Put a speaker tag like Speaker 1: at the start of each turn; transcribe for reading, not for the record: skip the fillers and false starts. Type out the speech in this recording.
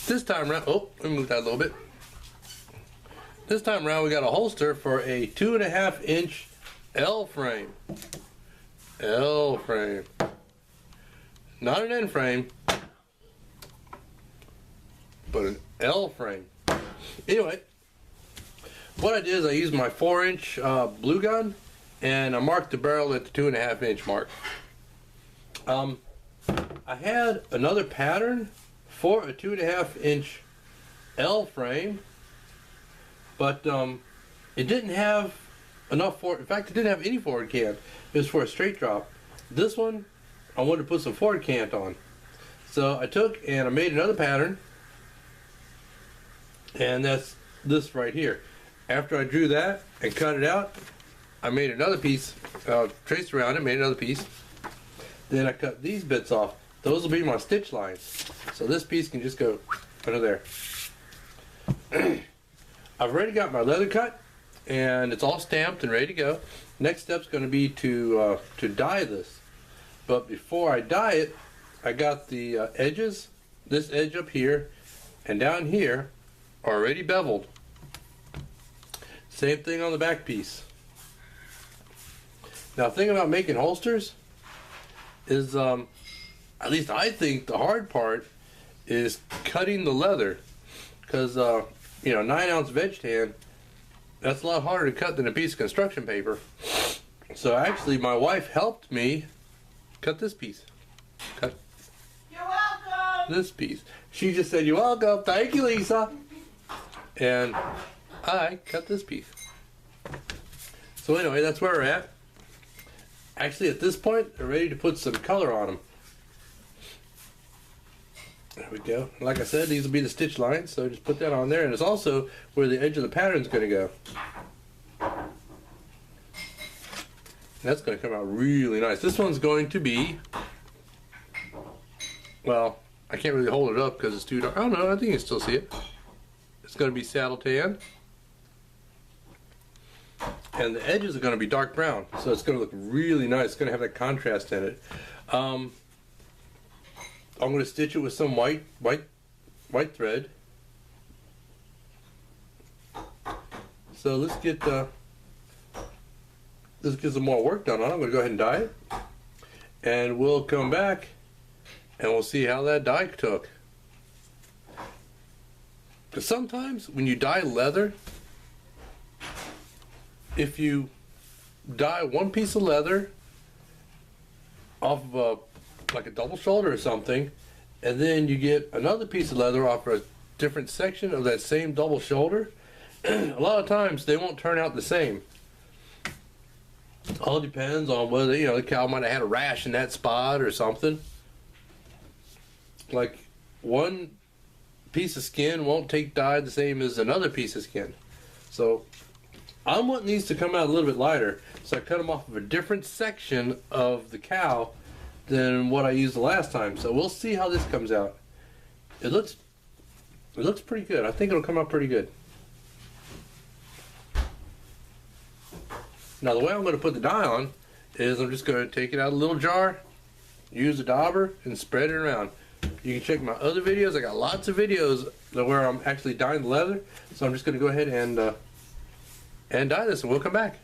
Speaker 1: This time around, oh, let me move that a little bit. This time around we got a holster for a 2.5 inch L frame. L frame. Not an N frame, but an L frame. Anyway, what I did is I used my 4-inch blue gun and I marked the barrel at the 2.5 inch mark. I had another pattern for a 2.5 inch L frame, but it didn't have enough forward. In fact, it didn't have any forward cant. It was for a straight drop. This one, I wanted to put some forward cant on. So I took and I made another pattern, and that's this right here. After I drew that and cut it out, I made another piece, traced around it, made another piece. Then I cut these bits off. Those will be my stitch lines. So this piece can just go under there. I've already got my leather cut, and it's all stamped and ready to go. Next step's going to be to dye this. But before I dye it, I got the edges, this edge up here and down here, already beveled. Same thing on the back piece. Now, the thing about making holsters is, at least I think the hard part is cutting the leather, because you know, 9-ounce veg tan, that's a lot harder to cut than a piece of construction paper. So actually, my wife helped me cut this piece. Cut.
Speaker 2: You're welcome.
Speaker 1: This piece. She just said, "You're welcome. Thank you, Lisa." And I cut this piece. So anyway, that's where we're at. Actually, at this point, they're ready to put some color on them. There we go. Like I said, these will be the stitch lines, so just put that on there. And it's also where the edge of the pattern is going to go. That's going to come out really nice. This one's going to be, well, I can't really hold it up because it's too dark. I don't know, I think you can still see it. It's going to be saddle tan. And the edges are going to be dark brown, so it's going to look really nice. It's going to have that contrast in it. I'm going to stitch it with some white thread. So let's get some more work done on it. I'm going to go ahead and dye it, and we'll come back and we'll see how that dye took. Because sometimes when you dye leather, if you dye one piece of leather off of like a double shoulder or something, and then you get another piece of leather off a different section of that same double shoulder, a lot of times they won't turn out the same. All depends on whether, you know, the cow might have had a rash in that spot or something. Like one piece of skin won't take dye the same as another piece of skin. So I'm wanting these to come out a little bit lighter, so I cut them off of a different section of the cow than what I used the last time. So we'll see how this comes out. It looks pretty good. I think it'll come out pretty good. Now the way I'm going to put the dye on is I'm just going to take it out of a little jar, use a dauber, and spread it around. You can check my other videos. I got lots of videos where I'm actually dyeing the leather. So I'm just going to go ahead and dye this, and we'll come back.